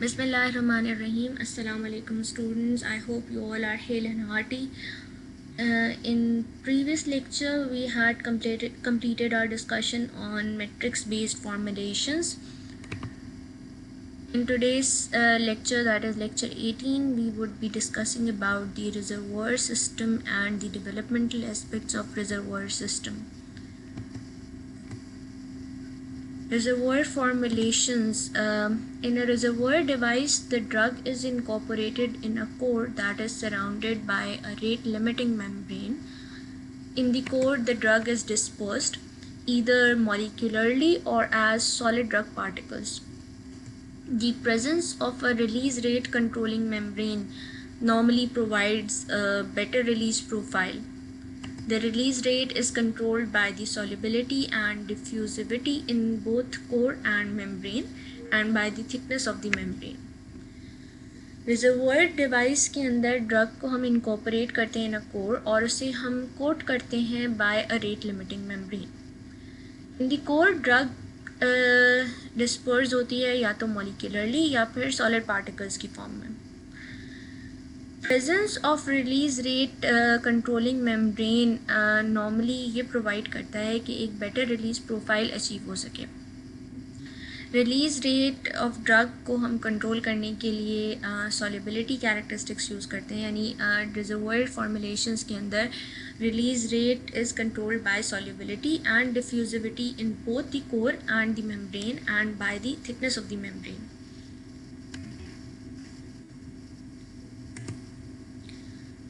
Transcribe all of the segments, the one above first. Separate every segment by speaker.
Speaker 1: Bismillahirrahmanirrahim. Assalamu alaikum students. I hope you all are hale and hearty. In previous lecture we had completed our discussion on matrix based formulations. In today's lecture, that is lecture 18, we would be discussing about the reservoir system and the developmental aspects of reservoir system. Reservoir formulations. In a reservoir device, the drug is incorporated in a core that is surrounded by a rate limiting membrane. In the core, the drug is dispersed either molecularly or as solid drug particles. The presence of a release rate controlling membrane normally provides a better release profile. The release rate is controlled by the solubility and diffusivity in both core and membrane and by the thickness of the membrane. Reservoir device के अंदर drug को हम incorporate करते हैं इन a core और उसे हम coat करते हैं by a rate limiting membrane. In the core drug disperse होती है या तो मॉलिक्यूलरली या फिर सॉलिड पार्टिकल्स की फॉर्म में. Presence of release rate controlling membrane normally ये प्रोवाइड करता है कि एक बेटर रिलीज प्रोफाइल अचीव हो सके. रिलीज रेट ऑफ ड्रग को हम कंट्रोल करने के लिए सॉल्युबिलिटी कैरेक्टरिस्टिक्स यूज़ करते हैं, यानी रिजर्वोयर फॉर्मुलेशंस के अंदर release rate is controlled by solubility and diffusivity in both the core and the membrane and by the thickness of the membrane.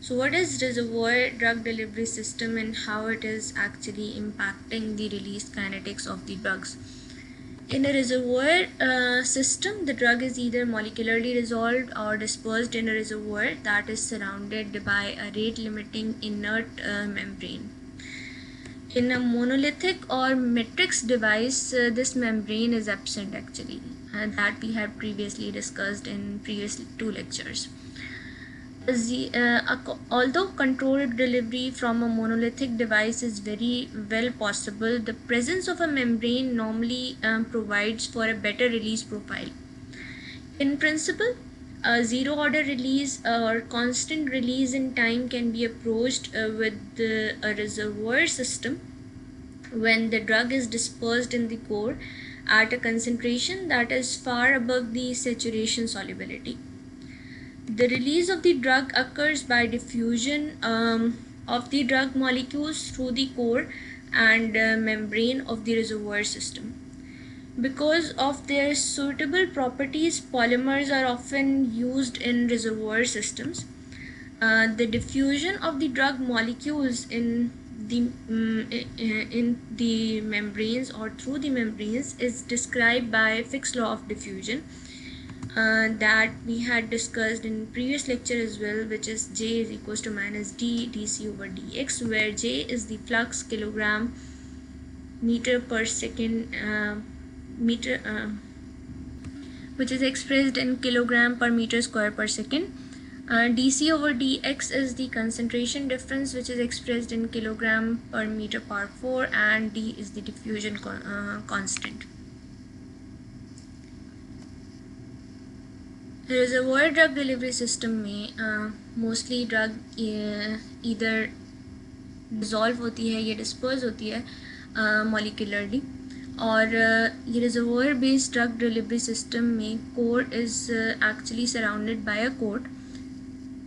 Speaker 1: So what is reservoir drug delivery system and how it is actually impacting the release kinetics of the drugs? In a reservoir system, the drug is either molecularly dissolved or dispersed in a reservoir that is surrounded by a rate limiting inert membrane. In a monolithic or matrix device, this membrane is absent actually, that we had previously discussed in previous 2 lectures. Although controlled delivery from a monolithic device is very well possible, the presence of a membrane normally provides for a better release profile. In principle, a zero order release or constant release in time can be approached with a reservoir system when the drug is dispersed in the core at a concentration that is far above the saturation solubility. The release of the drug occurs by diffusion of the drug molecules through the core and membrane of the reservoir system. Because of their suitable properties, polymers are often used in reservoir systems. The diffusion of the drug molecules in the membranes or through the membranes is described by Fick's law of diffusion. That we had discussed in previous lecture as well, which is J is equals to minus D dC over dx, where J is the flux kilogram meter per second which is expressed in kilogram per meter square per second. dC over dx is the concentration difference, which is expressed in kilogram per meter power 4, and D is the diffusion constant. Reservoir drug delivery system में mostly drug इधर dissolve होती है या disperse होती है molecularly, और ये reservoir based drug delivery system में core is actually surrounded by a coat,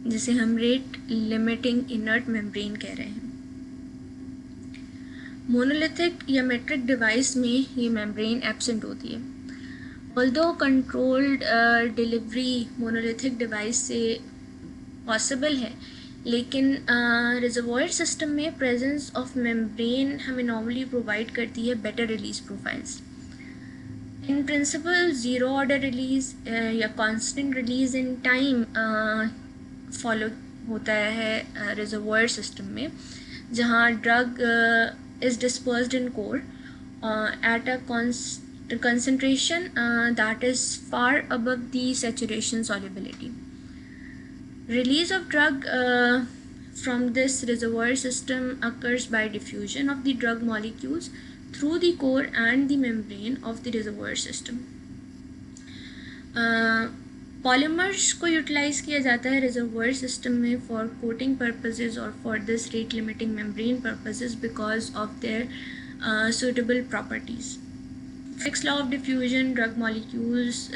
Speaker 1: जिसे हम रेट लिमिटिंग इनर्ट मेम्ब्रेन कह रहे हैं. मोनोलिथिक या मेट्रिक डिवाइस में ये मेम्ब्रेन एब्सेंट होती है. Although controlled delivery monolithic device से possible है, लेकिन reservoir system में presence of membrane हमें normally provide करती है better release profiles. In principle, zero order release या constant release in time follow होता है reservoir system में, जहाँ drug is dispersed in core at a concentration that is far above the saturation solubility. Release of drug from this reservoir system occurs by diffusion of the drug molecules through the core and the membrane of the reservoir system. Polymers को utilise किया जाता है reservoir system में for coating purposes और for this rate limiting membrane purposes because of their suitable properties. Fix law of diffusion drug molecules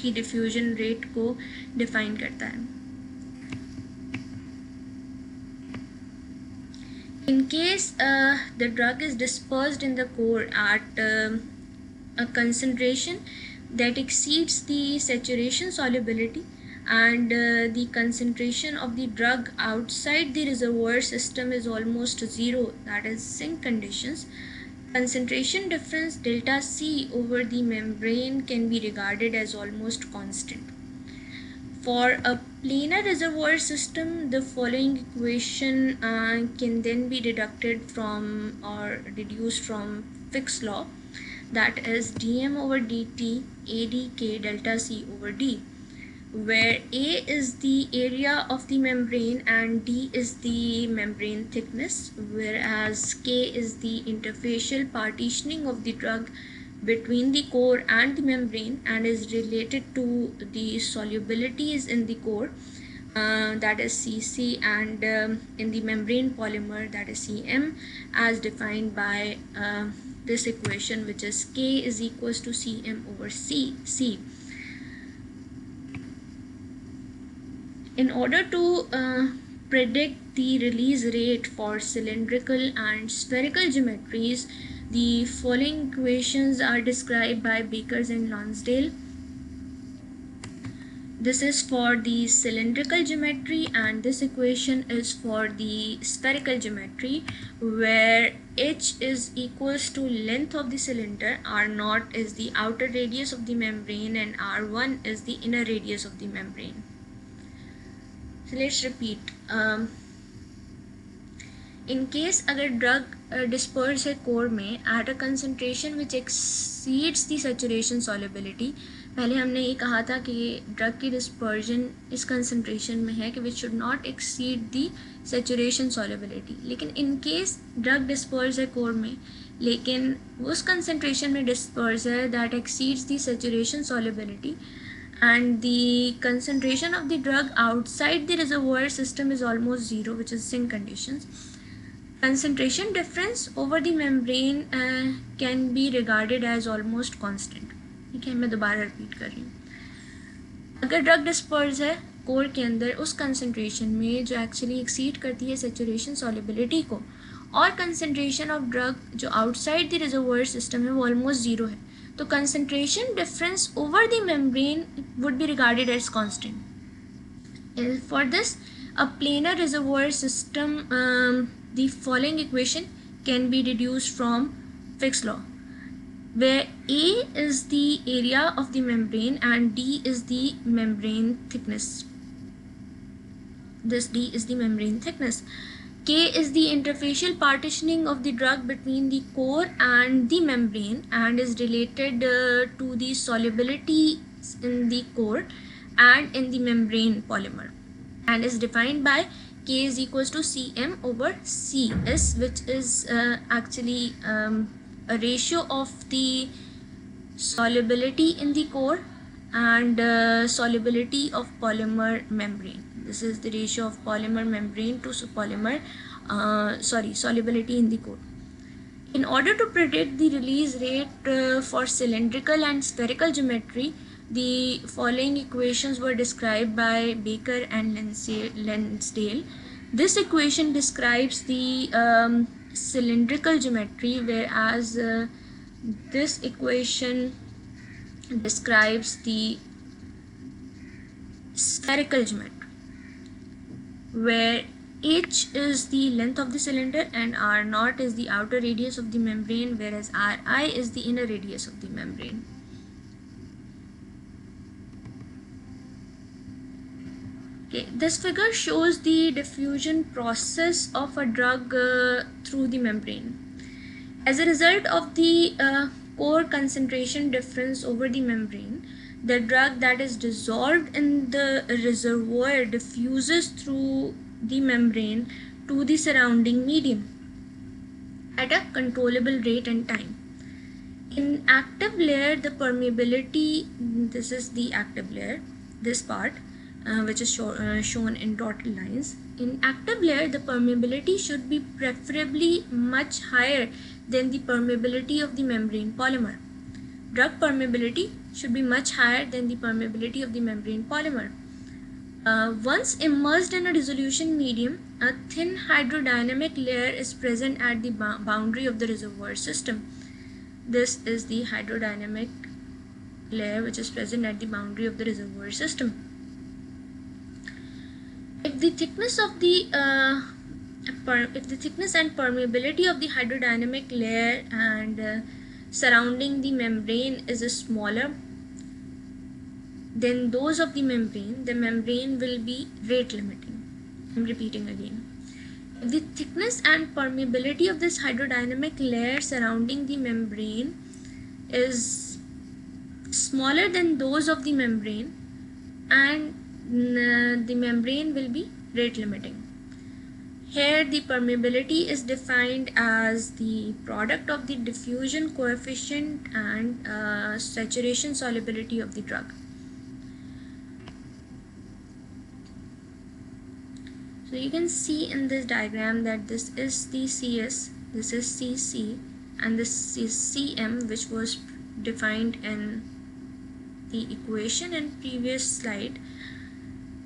Speaker 1: की diffusion rate को define करता है. In case the drug is dispersed in the core at a concentration that exceeds the saturation solubility and the concentration of the drug outside the reservoir system is almost zero, that is sink conditions, concentration difference delta C over the membrane can be regarded as almost constant. For a planar reservoir system, the following equation can then be deducted from or deduced from Fick's law, that is dm over dt adk delta C over d, where A is the area of the membrane and D is the membrane thickness, whereas K is the interfacial partitioning of the drug between the core and the membrane and is related to the solubilities in the core, that is Cc, and in the membrane polymer, that is Cm, as defined by this equation, which is K is equals to Cm over C. In order to predict the release rate for cylindrical and spherical geometries, the following equations are described by Bakers and Lonsdale. This is for the cylindrical geometry and this equation is for the spherical geometry, where h is equals to length of the cylinder, r0 is the outer radius of the membrane and r1 is the inner radius of the membrane. So let's repeat. In case अगर drug disperse है core में at a concentration which exceeds the saturation solubility, पहले हमने ये कहा था कि drug की dispersion इस concentration में है कि which should not exceed the saturation solubility. लेकिन in case drug disperse है core में लेकिन उस concentration में disperse है that exceeds the saturation solubility and the concentration of the drug outside the reservoir system is almost zero, which is sink conditions. Concentration difference over the membrane can be regarded as almost constant. ठीक है, मैं दोबारा repeat कर रही हूँ. अगर drug disperse है core के अंदर उस कंसंट्रेशन में जो एक्चुअली एक्सीड करती है सेचुरेशन सॉल्युबिलिटी को, और कंसंट्रेशन ऑफ ड्रग जो आउटसाइड द रिजर्वोयर सिस्टम है वो ऑलमोस्ट जीरो है, तो concentration difference over the membrane would be regarded as constant. For this, a planar reservoir system, the following equation can be deduced from Fick's law, where A is the area of the membrane and D is the membrane thickness. This D is the membrane thickness. K is the interfacial partitioning of the drug between the core and the membrane and is related to the solubility in the core and in the membrane polymer and is defined by K is equals to Cm over Cs, which is actually a ratio of the solubility in the core and solubility of polymer membrane. This is the ratio of polymer membrane to polymer solubility in the core. In order to predict the release rate for cylindrical and spherical geometry, the following equations were described by Baker and Lonsdale. This equation describes the cylindrical geometry, whereas this equation describes the spherical geometry, where h is the length of the cylinder and r0 is the outer radius of the membrane, whereas ri is the inner radius of the membrane. Okay, this figure shows the diffusion process of a drug through the membrane. As a result of the core concentration difference over the membrane, the drug that is dissolved in the reservoir diffuses through the membrane to the surrounding medium at a controllable rate and time. In active layer, the permeability, this is the active layer, this part, which is shown in dotted lines. In active layer, the permeability should be preferably much higher than the permeability of the membrane polymer. Drug permeability should be much higher than the permeability of the membrane polymer. Once immersed in a dissolution medium, a thin hydrodynamic layer is present at the boundary of the reservoir system. This is the hydrodynamic layer which is present at the boundary of the reservoir system. If the thickness of the and permeability of the hydrodynamic layer and surrounding the membrane is smaller than those of the membrane will be rate limiting. I'm repeating again. If the thickness and permeability of this hydrodynamic layer surrounding the membrane is smaller than those of the membrane, and the membrane will be rate limiting. Here the permeability is defined as the product of the diffusion coefficient and saturation solubility of the drug. So you can see in this diagram that this is the CS, this is CC, and this is CM, which was defined in the equation in previous slide.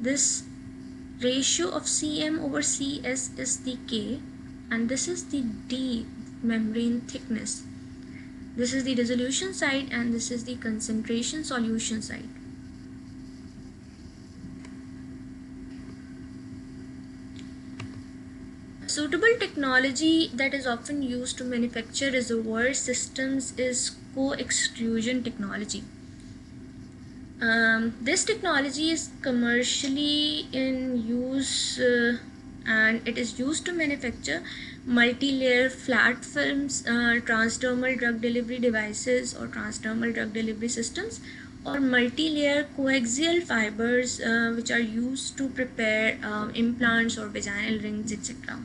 Speaker 1: This ratio of CM over CS is the K, and this is the D, membrane thickness. This is the dissolution side and this is the concentration solution side. Suitable technology that is often used to manufacture reservoir systems is co-extrusion technology. This technology is commercially in use and it is used to manufacture multi-layer flat films, transdermal drug delivery devices or transdermal drug delivery systems, or multi-layer coaxial fibers which are used to prepare implants or vaginal rings, etc.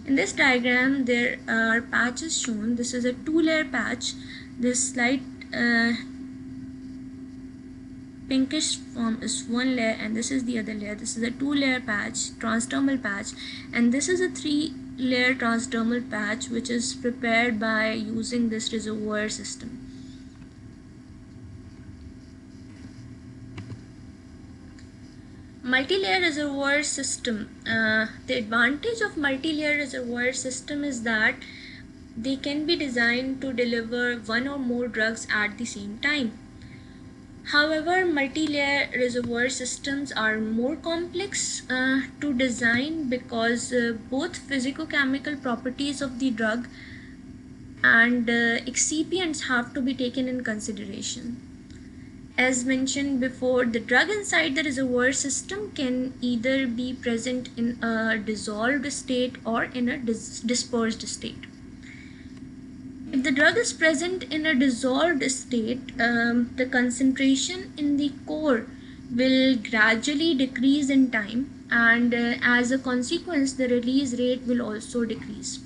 Speaker 1: In this diagram, there are patches shown. This is a two-layer patch. This light pinkish form is one layer, and this is the other layer. This is a two-layer patch, transdermal patch, and this is a three-layer transdermal patch which is prepared by using this reservoir system. Multi-layer reservoir system. The advantage of multi-layer reservoir system is that they can be designed to deliver one or more drugs at the same time. However, multi-layer reservoir systems are more complex to design because both physicochemical properties of the drug and excipients have to be taken in consideration. As mentioned before, the drug inside the reservoir system can either be present in a dissolved state or in a dispersed state. If the drug is present in a dissolved state, the concentration in the core will gradually decrease in time, and as a consequence, the release rate will also decrease.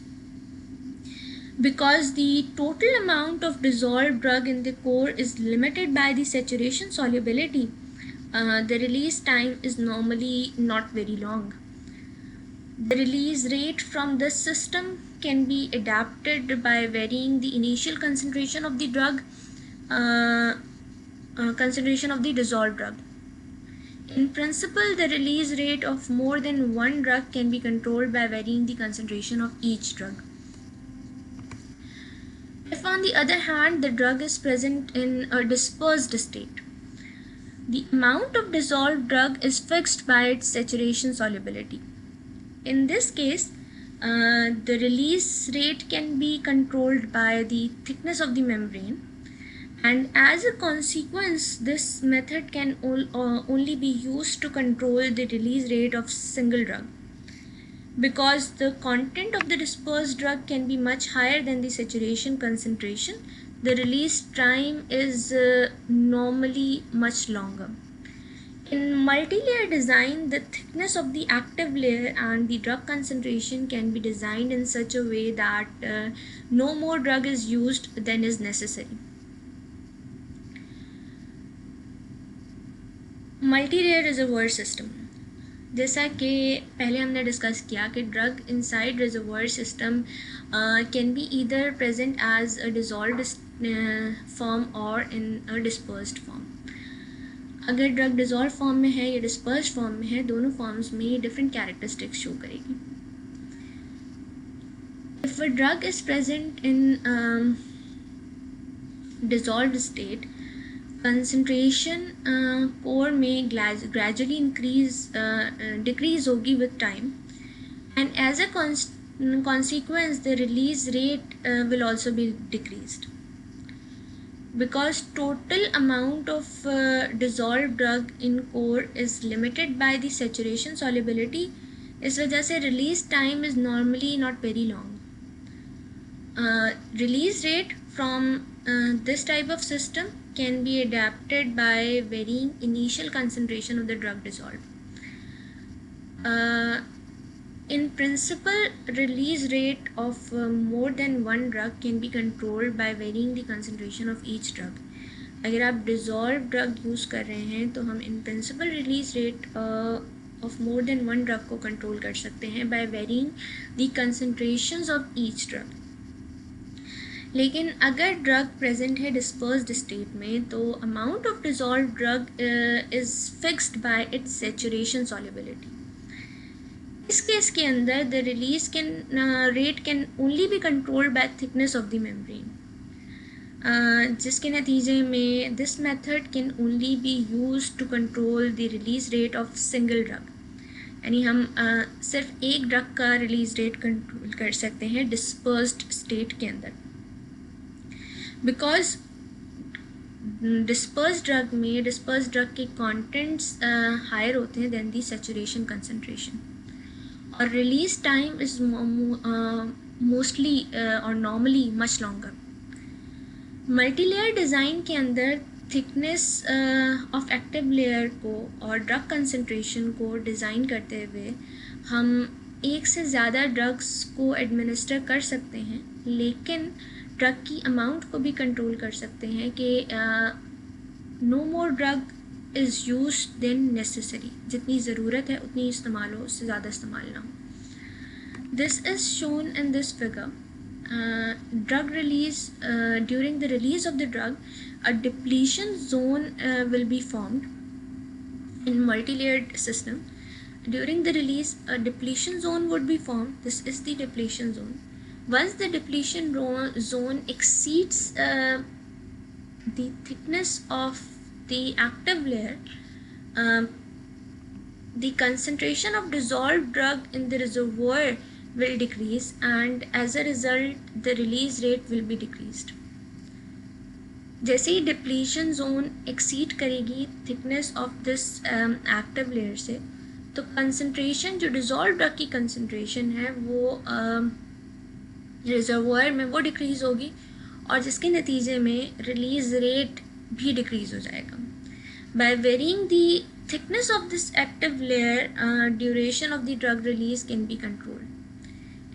Speaker 1: Because the total amount of dissolved drug in the core is limited by the saturation solubility, the release time is normally not very long. The release rate from this system can be adapted by varying the initial concentration of the drug, concentration of the dissolved drug. In principle, the release rate of more than one drug can be controlled by varying the concentration of each drug. If on the other hand, the drug is present in a dispersed state, the amount of dissolved drug is fixed by its saturation solubility. In this case, the release rate can be controlled by the thickness of the membrane, and as a consequence, this method can only be used to control the release rate of single drug. Because the content of the dispersed drug can be much higher than the saturation concentration, the release time is normally much longer. In multi-layer design, the thickness of the active layer and the drug concentration can be designed in such a way that no more drug is used than is necessary. Multi layer reservoir system, जैसा कि पहले हमने discuss किया कि drug inside reservoir system can be either present as a dissolved form और in a dispersed form. अगर drug dissolve form में है या डिस्पर्स्ड फॉर्म में है, दोनों फॉर्म्स में डिफरेंट कैरेक्टरिस्टिक्स शो करेगी। If a drug is present in dissolved state, concentration core में gradually decrease होगी with time, and as a consequence the release rate will also be decreased, because total amount of dissolved drug in core is limited by the saturation solubility. इस वजह से release time is normally not very long. Release rate from this type of system can be adapted by varying initial concentration of the drug dissolved. In principle, release rate of more than one drug can be controlled by varying the concentration of each drug. अगर आप dissolved drug use कर रहे हैं तो हम in principle release rate of more than one drug को control कर सकते हैं by varying the concentrations of each drug. लेकिन अगर ड्रग प्रेजेंट है डिस्पर्स्ड स्टेट में तो amount of dissolve drug is fixed by its saturation solubility. इस केस के अंदर the release rate can only be controlled by thickness of the membrane, जिसके नतीजे में this method can only be used to control the release rate of single drug. यानी हम सिर्फ एक ड्रग का रिलीज रेट कंट्रोल कर सकते हैं डिस्पर्स्ड स्टेट के अंदर, बिकॉज डिस्पर्स्ड ड्रग के कॉन्टेंट्स हायर होते हैं देन दी सैचुरेशन कंसनट्रेशन, और रिलीज टाइम इज मोस्टली और normally much longer. Multi layer design के अंदर थिकनेस ऑफ एक्टिव लेयर को और ड्रग कंसनट्रेशन को डिज़ाइन करते हुए हम एक से ज़्यादा ड्रग्स को एडमिनिस्टर कर सकते हैं, लेकिन ड्रग की अमाउंट को भी कंट्रोल कर सकते हैं कि no more drug is use than necessary, जितनी ज़रूरत है उतनी इस्तेमाल हो, उससे ज़्यादा इस्तेमाल ना हो। This is shown in this figure. Drug release during the release of the drug a depletion zone will be formed in multi layered system. During the release, a depletion zone would be formed. This is the depletion zone. Once the depletion zone exceeds the thickness of the active layer, the concentration of dissolved drug in the reservoir will decrease, and as a result, the release rate will be decreased. जैसे ही depletion zone exceed करेगी thickness of this active layer से, तो concentration जो dissolve drug की concentration है वो reservoir में वो डिक्रीज़ होगी, और जिसके नतीजे में रिलीज रेट भी डिक्रीज़ हो जाएगा। By varying the thickness of this active layer, duration of the drug release can be controlled,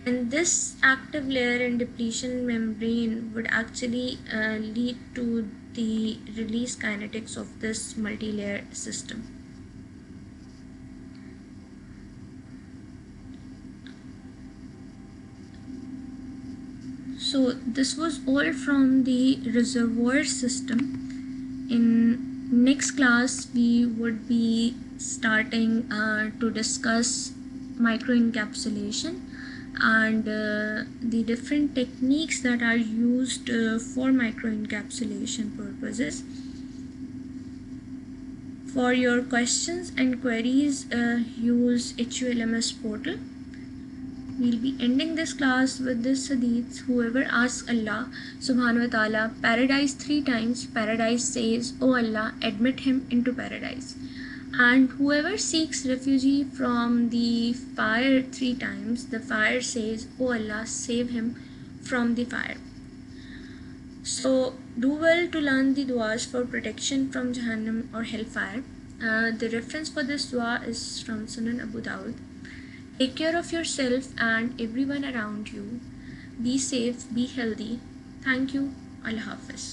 Speaker 1: and this active layer and depletion membrane would actually lead to the release kinetics of this multi-layer system. So this was all from the reservoir system. In next class we would be starting to discuss microencapsulation and the different techniques that are used for microencapsulation purposes. For your questions and queries, use HULMS portal. We'll be ending this class with this hadith: whoever asks Allah subhanahu wa ta'ala paradise 3 times, paradise says, "Oh Allah, admit him into paradise." And whoever seeks refuge from the fire 3 times, the fire says, "Oh Allah, save him from the fire." So do well to learn the du'as for protection from Jahannam or hellfire. The reference for this dua is from Sunan Abu Dawud. Take care of yourself and everyone around you. Be safe, be healthy. Thank you. Allah Hafiz.